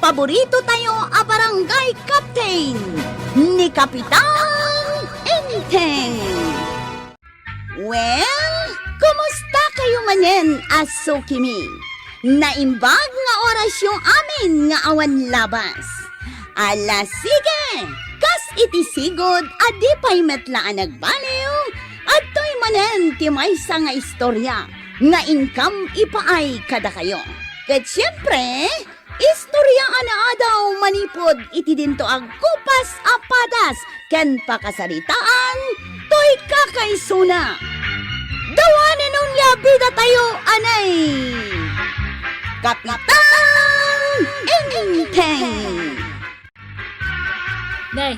paborito tayo a barangay captain ni Kapitan Enteng. Well, kumusta kayo manen, Asukimi? Naimbag nga oras yung amin nga awan labas. Ala sige, kas itisigod adi pa'y metlaan nagbaliw at to'y manen ti maysa nga istorya nga income ipaay kada kayo. Ket siyempre, istorya ana daw manipod iti dinto ag kupas apadas ken pakasaritaan to'y kakaysuna. Dawanan nung yabida tayo anay Kapitan Enteng. Nay,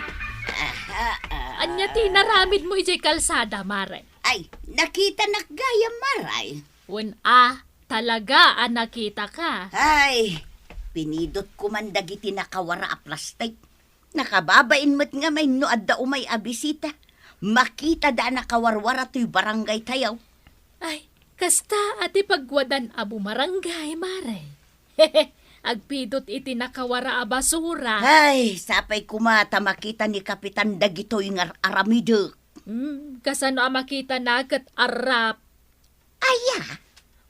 anya tinaramid mo ijay kalsada, Mare? Ay, nakita nakgaya maray. Talaga nakita ka. Ay, pinidot ko man dagiti nakawara a plastic. Nakababain mo't nga may no adda umay abisita. Makita da nakawarwara to'y barangay tayaw. Ay, kasta ati pagwadan abu marangay, Mare. Agpidot iti nakawara a basura. Ay, sapay kumata makita ni Kapitan dagito'y nga aramidok. Kasano makita na kat arap. Aya,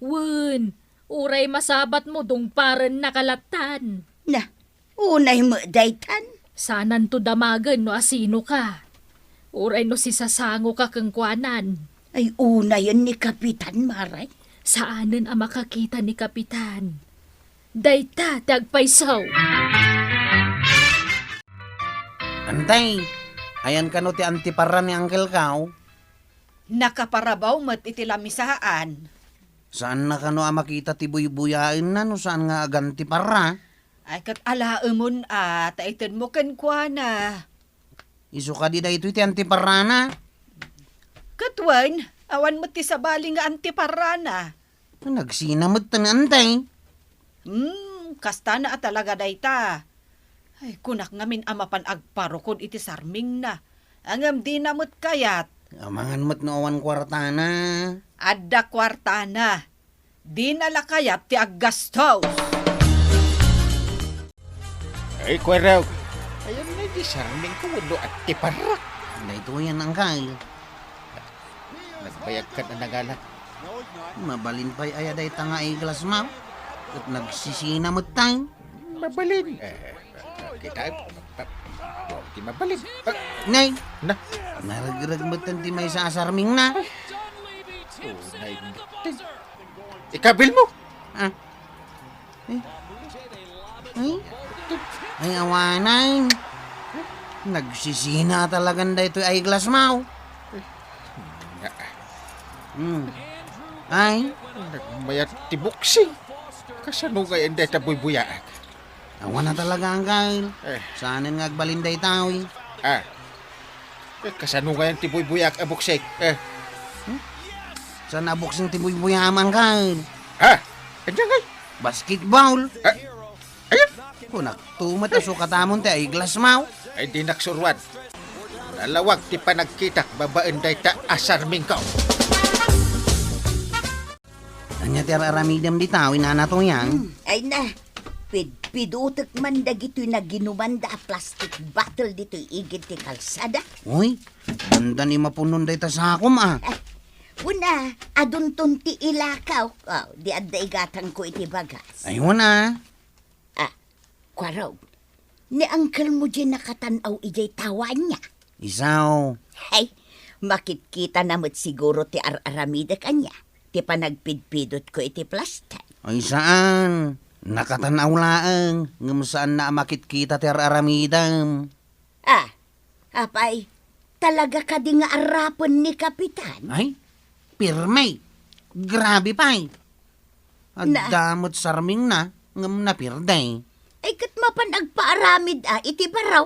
Wen, uray masabat mo dong paran nakalatan. na, unay mo daytan. Sanan to damagan no asino ka. Uray no si sasango ka kang kwanan. Ay, unay yun ni Kapitan Maray. Saanan ang makakita ni Kapitan? Dayta, tagpaysaw. Antay, ayan ka no ti antipara ni Uncle Kao. Nakaparabaw mat iti lamisaan. Saan na ka no makita ti buy-buyain na no saan nga aganti para? Ay kat alaemon taitan mo kan kwa na. Isu ka di da ito ti antipara na. Katwan, awan mo ti sabali nga antiparana. Nagsinamot ta ni Antay. Kasta na talaga dayta. Ay, kunak ngamin amapan agparokod iti sarming na. Angam di namot kayat. Amangan mo't no awan kwarta na. Adda kwartana. Di nalakayat ti aggastos. Ay, kwaraw. Ayun na di sarming ko wado at tiparak. Na ito yan Uncle. Nagbayag ka na nagala. Mabalin pa'y ayaday tanga iglas mo. At nagsisinamot tayo. Mabalin. Kita, di mabalin. Nay, Na, naragiragmatan ti may sa asarming na. tunay natin. Ikabil mo. Ah. Ay, awanay. Nagsisina talagang da ito ay glass mau. Ay, Nagmayat ti buksing. Kasano nga yung data buy-buyaak? awan na talaga Uncle. Saanin nga agbalinday tao eh. Kasano nga yung ti buy-buyaak abuksik? Saan nabuksing tibuy-buyaman Uncle? Andiyan nga. Basketball. Ayan. Kung naktumat na sukatamon ti ay glass mau. Ay di naksurwan. Nalawag ti panagkitak babaan data asarming ka. Anya ti aramidam di tao inanato yan. Ay na, pidutek man dagito'y naginumanda a plastic bottle dito'y igit ti kalsada. Uy, ganda ni mapunon day ta sa akom Una, adun ti ilakaw. Oh, di adda igatang ko iti bagas. Ayun na. Kwaraw, ni uncle mo dyan nakatanaw ijay tawan niya. Isaw. Hey, makitkita namot siguro ti aramida kanya. Ti panagpidpidot ko iti plastic. Ay saan? Nakatanaw laang. Ngam saan na makitkita ti aramidam. Apay, talaga ka di nga arapon ni Kapitan. Ay, pirmay. Grabe pa'y. Damot sarming na. Ngam na pirday. Ay kat mapanagpaaramid iti baraw.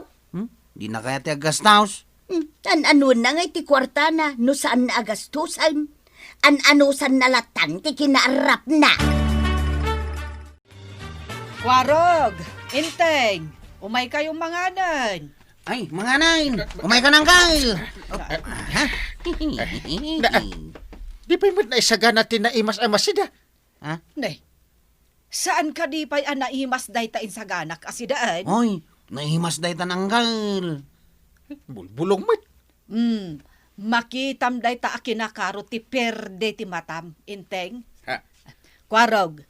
Di na kaya ti agastaos. Ano na nga iti kwarta na, no saan na agastusan. Anusan na latan, ti kinaarap na. Warog, Inteng, umay kayong manganan. Ay, mga nain. Umay ka ng Kyle. Di pa mo na isaga natin na imas-amasida. Ha? Nay, Saan ka di pa'y anaimas dayta insaganak asidaan? Hoy, nahimas daytan anggal. Bulbulong mat. Makitam dayta akinakaro ti perde ti matam, inteng. Ha? Kwarog,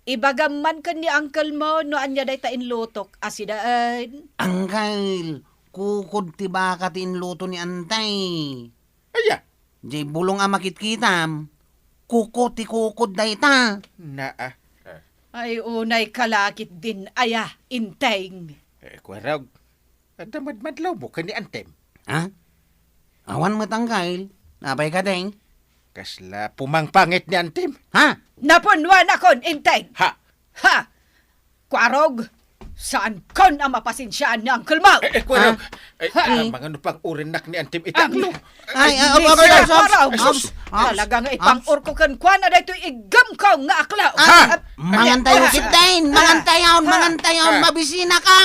ibagaman ka ni uncle mo no anya dayta inlutok asidaan. Anggal, kukod ti baka ti inluto ni antay. Aya. Jay bulong amakit kitam. Kukod ti kukod dayta. Naa. Ay unay kalakit din aya, inteng. Kwarog. Adamad-madlaw mo ka ni Antem. Ha? Awan mo tanggal. Napay ka ding. Kasla pumangpangit ni Antem. Ha? Napunwan akon, inteng. Ha? Ha! Kwarog, saan kon ang mapasinsyaan ni uncle mo? Kwarog. Ha? Mga nupang urinak ni Antem itaglo. Ay, Hindi okay, siya, Ops, Kwarog. Ops, Talaga nga ipang-urko kan kwa na dito igam ko nga aklaw. Ah, mangantayon kit dain, mangantayon, mabisina ka.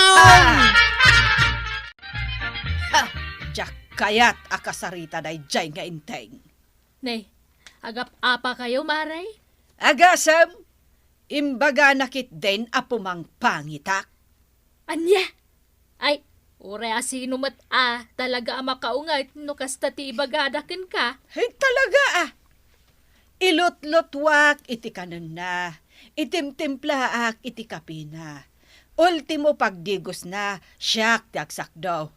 Jak kayat akasarita day jay nga inteng. Ne, agap apa kayo, Maray? Agasam, imbaga nakit din apumang pangitak. Anya? Ay, ure asino mat talaga ang makaungat no kasta ti ibagadakin ka. Ay talaga Ilot-lotwak iti kanan na, itimtimplaak iti kapina. Ultimo pagdigos na, siyak ti agsakdaw.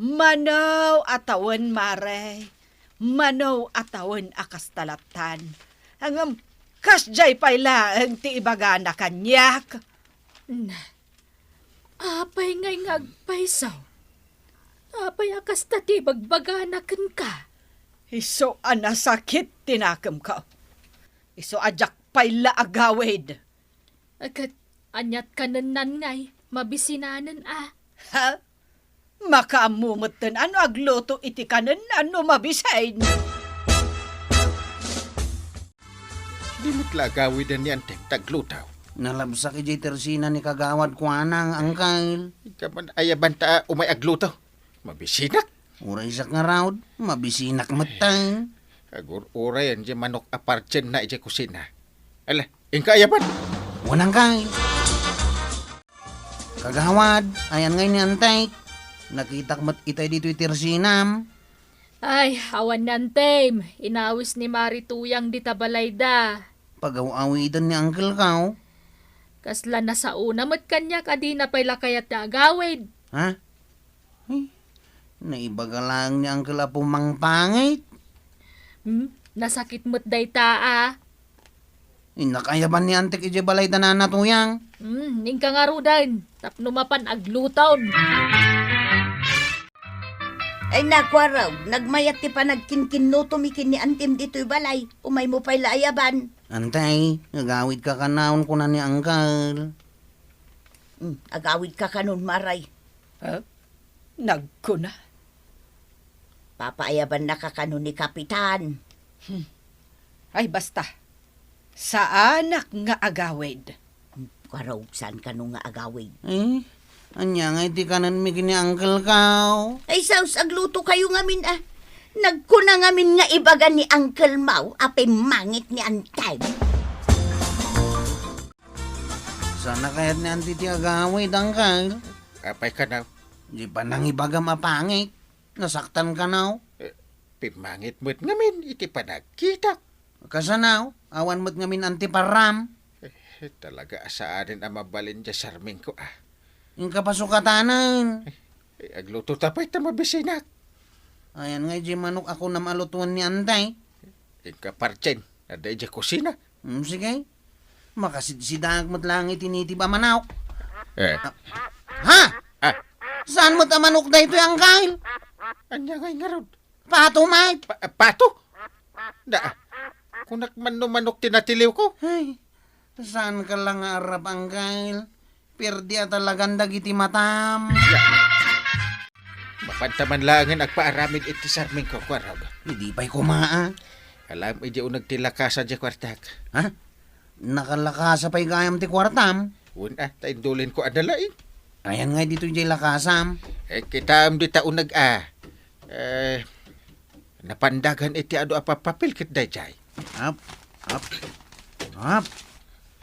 Manaw atawan maray, manaw atawan akastalatan. Hangam kasjay paylaang ti ibagana kanyak. Na, apay ngay ngagpaysaw. Apay akas tati bagbaganakan ka. Iso anasakit tinakam ka. Iso ajak payla agawid. Agad anyat kananan ngay, mabisinanan Ha? Makaamumutan ano agluto iti kanan ano mabisain. Di matlagawid ni Antem taglutaw. Nalabsak ijay tersina ni kagawad ko anang angkal. Ikaman ayaban ta umay agluto. Mabisinak. Uray sak nga raud, mabisinak matang. Agur-uray yan di manok apartyen na ijay kusina. Ala, ingka ayaban. Wanang kay. Kagawad, ayan ngay ni antay. Nakitak mat itay dito tersinam. Ay, awan nantem. Inawis ni Marituyang di tabalayda. Pagaw-awidan ni Uncle Kaw. Kasla na sa una mat kanya kadina pay lakayat na agawid. Ha? Ay, naibaga lang ni Uncle Apo mangpangit. Nasakit mo't dayta Inakayaban ni Antik ije balay tanan na tuyang. Ning ka nga rudan. Tapno mapan aglutawn. Ay nakwaraw, nagmayat ti pa nagkinkin no tumikin ni Antim dito'y balay. Umay mo pa'y laayaban. Antay, nagawid ka kanawon ko na ni Uncle. Agawid ka kanon, Maray. Nagkuna. Papaayaban na ka kanon ni Kapitan. Ay basta. Sa anak nga agawid. Kwaraw, saan ka nung nga agawid? Eh, anya nga iti kanan mi kini Uncle Kaw. Ay saus, agluto kayo ngamin Nagkuna ngamin nga ibaga ni Uncle Mau, apay mangit ni Antay. Sana kayat ni Auntie ti agawid, Uncle. Apay ka na. Di pa nang ibaga mapangit. Nasaktan ka naw. Pimangit mo't ngamin iti panagkita. Kasanaw, awan mo't ngamin antiparam. Talaga asaanin ang mabalin dya sarming ko Yung kapasukatanan. Agluto tapay ta mabisinak. Ayan nga, di manok ako na malutuan ni Antay. Ingka partyen. Ada dya kusina. Sige. Makasidsidag mo't lang itinitib a manok. Ha? Saan mo't a manok da ito yung kail? Anya ngay nga rod. Pato, mate. Pato? Kunak man no manok tinatiliw ko. Ay, saan ka lang arap ang kail? Perdi at talagang dagiti matam. Mapantaman langin agpaaramid iti sarming ko kwarag. Hindi pa'y kumaa. Alam, iji unag tilakasa dya kwartak. Ha? Nakalakasa pa'y gayam ti kwartam. Una, taindulin ko adalain. Ayan nga dito yung lakasam. Kita di ta unag napandagan iti ado apapapil kit dayjay. Hap.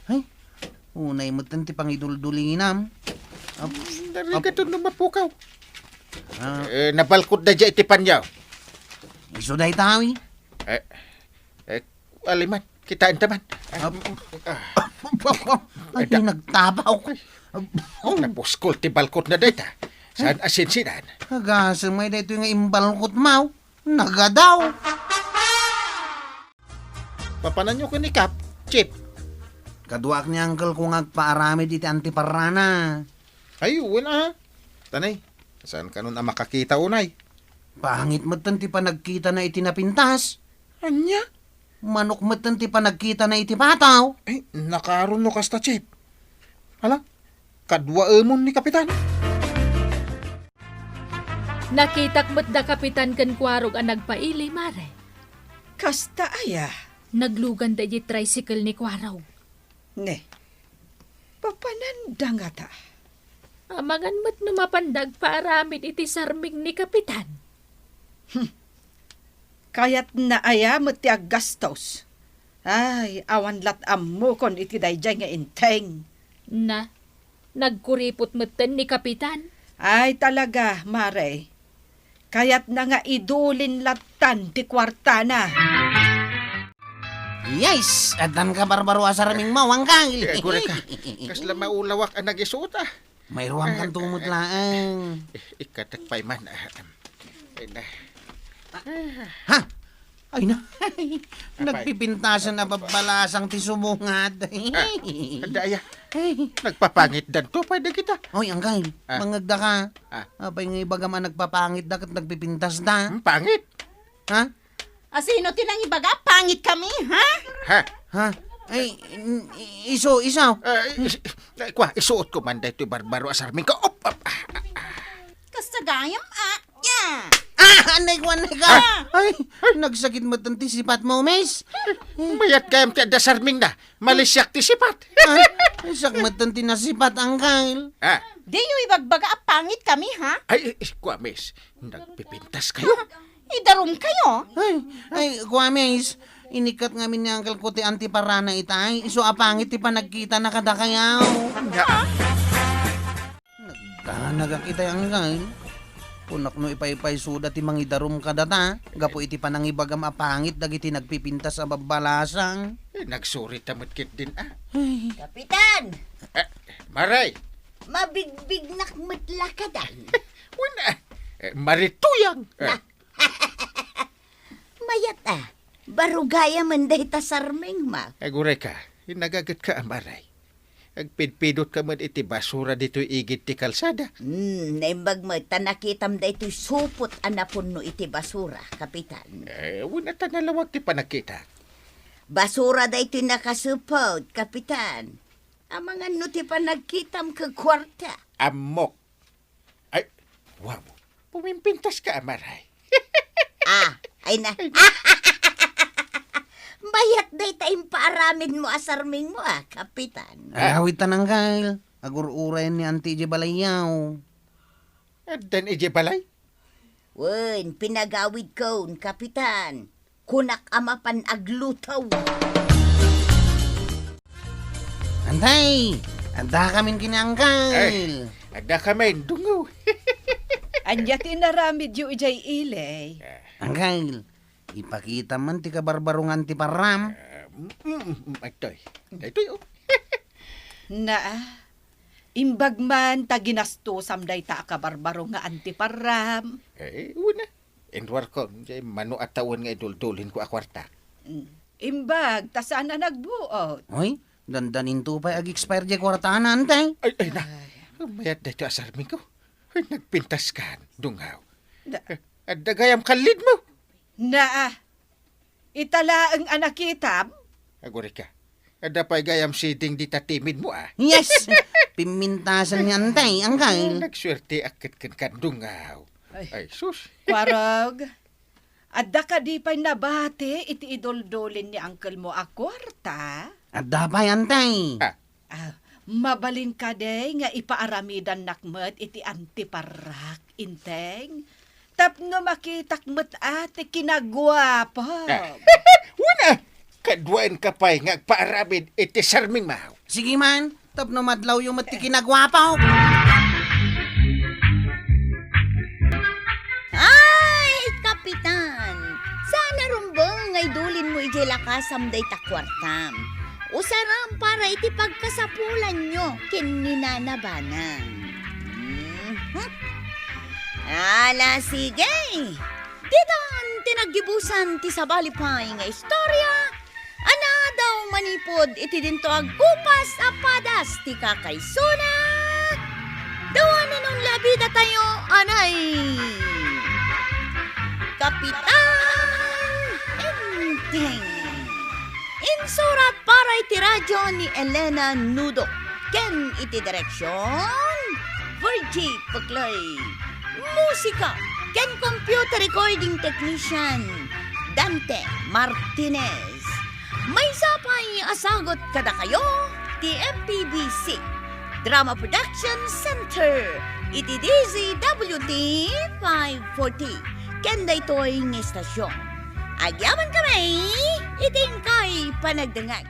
Ay, Unay mo ti pangiduldulinam. Dari ka to mapukaw. Ah, Nabalkod na dya iti panyaw. iso day tawi. Aliman, kitaan taman. Ay, nagtabaw ko. Napuskol ti balkot na data. Saan asinsinan? Kagasang may dito yung imbalkot mau. Nagadaw. Papanan nyo ko ni Kap, Chip. Kaduak ni uncle kung agpaarami diti antiparana. Ay, wala ha. Tanay, saan ka nun ang makakita unay? Pangit mo ti pa nagkita na iti napintas. Anya? Manok mo ti pa nagkita na iti pataw. Ay, nakaroon no kasta, Chip. Hala, kadwa emon ni Kapitan. Nakitak mo't da kapitan ken kwarog ang nagpaili, mare. Kasta aya. Naglugan da iti tricycle ni kwarog. Ne. Papananda nga ta. Amangan mo't numapandag paaramid iti sarming ni kapitan. Kayat na aya mo ti aggastos. Ay, awan lat ammo kon iti dayjay nga inteng. Na, nagkuripot mo't ni kapitan. Ay talaga, mare. Kayat na nga idulin latan ti kwartana. Yes, atan ka barbaro asaraming mawang kang. Gure ka, kasla maulawak ang nagisuot ah. May ruwang kang tumot laang. Ikatak pa'y man. Ay na. Ha? Ay na. Nagpipintasan na babalasang ti sumungad. Daya, nagpapangit dan to, pwede kita. Hoy, angkay, mangagda ka. Ah. Abay nga ibagama nagpapangit da kat nagpipintas da. Pangit. Ha? Sino tinang ibaga? Pangit kami, ha? Ha? Ha? Ay, isaw. Kwa, isuot ko man dahito barbaro asarming ka. Op, op. Kasagayam, yeah. Anay ko. Ay, nagsakit mo tanti sipat mo, miss. Mayat kayam ti adasarming na. Malisyak ti sipat. Ay, sak mo tanti na sipat, angkay. Di yung ibagbaga, pangit kami, ha? Ay, kwa, miss. Nagpipintas kayo. Idarum kayo. Ay, Kwamis, inikat nga min ni Uncle ko ti antiparana itay. So, apangit ti pa nagkita na kada kayaw. Nagdanag itay angkay. Punak no ipaypay suda ti mangidarum kadata. Gapo iti panangibagam apangit dagiti nagpipintas sa babalasang. Nagsuri tamot kit din ah. Kapitan, Maray. mabigbig nakmatla ka da. Wala. Marituyang. Mayat barugaya man day tasarming ma. Agure ka. Nagagat ka amaray. Agpidpidot ka man iti basura dito igit ti kalsada. Naimbag mo, tanakitam da ito'y supot anapon no iti basura, kapitan. Wala ta nalawag ti panakita. Basura da ito'y nakasupot, kapitan. Amangan no ti panagkitam ka kwarta. Amok. Ay, wow. Pumimpintas ka amaray. Ay na. Bayat day tayong paaramin mo asarming mo, kapitan. Ay, awit tanang kay. Agur-uray ni Auntie J. Balayaw. Dan ije balay. Wen, pinagawid ko, kapitan. Kunak amapan aglutaw. Antay, anda kamin kinangkay. Ada kami dungo. Anya tinaramid yu ijay ilay. Angkay, ipakita man ti kabarbarong antiparam. Itoy. Itoy oh. Na, imbag man taginasto samday ta kabarbaro nga antiparam. Una. Enwar ko, mano at tawon nga idul-dulin ko akwarta. Imbag, ta sana nagbuot. Hoy, dandanin to pa ag-expire di kwartaan, antay. Ay na. Mayat dito asarming ko. Nagpintas ka, dungaw. At dagayam kalid mo. Na, itala ang anakitab. Agore ka. Ada pa'y gayam siding di tatimid mo ah. Yes, pimintasan ni antay, angkay. Nagswerte akit kan dungaw. Ay, sus. Kwarog, adda ka di pa'y nabate iti idol-dolin ni uncle mo a kwarta. At dapay, antay. Mabalin ka day nga ipaaramidan nakmet iti antiparak, inteng. Tapno makitakmet ate kinagwapa. Una! Kadwain ka pa'y nga agpaarabid iti sarming mahaw. Sige man, Tapno madlaw yung mati kinagwapaw. Ay, kapitan! Sana rumbong ay dulin mo ije lakasam day takwartam. Usaram para iti pagkasapulan nyo kininanabanang. Ala, sige! Ditan tinaggibusan ti sabalipay nga istorya. Ana daw manipod iti dinto agkupas apadas ti kakaysuna. Dawan na nung labida tayo, anay! Kapitan Enteng. Insurat para iti radyo ni Elena Nudok. Ken iti direksyon Virgie Paglay. Musika ken computer recording technician Dante Martinez. May sapay asagot kada kayo ti MPBC Drama Production Center iti DZWT 540 ken daytoy nga estasyon. Agyaman kami iting kay panagdangag.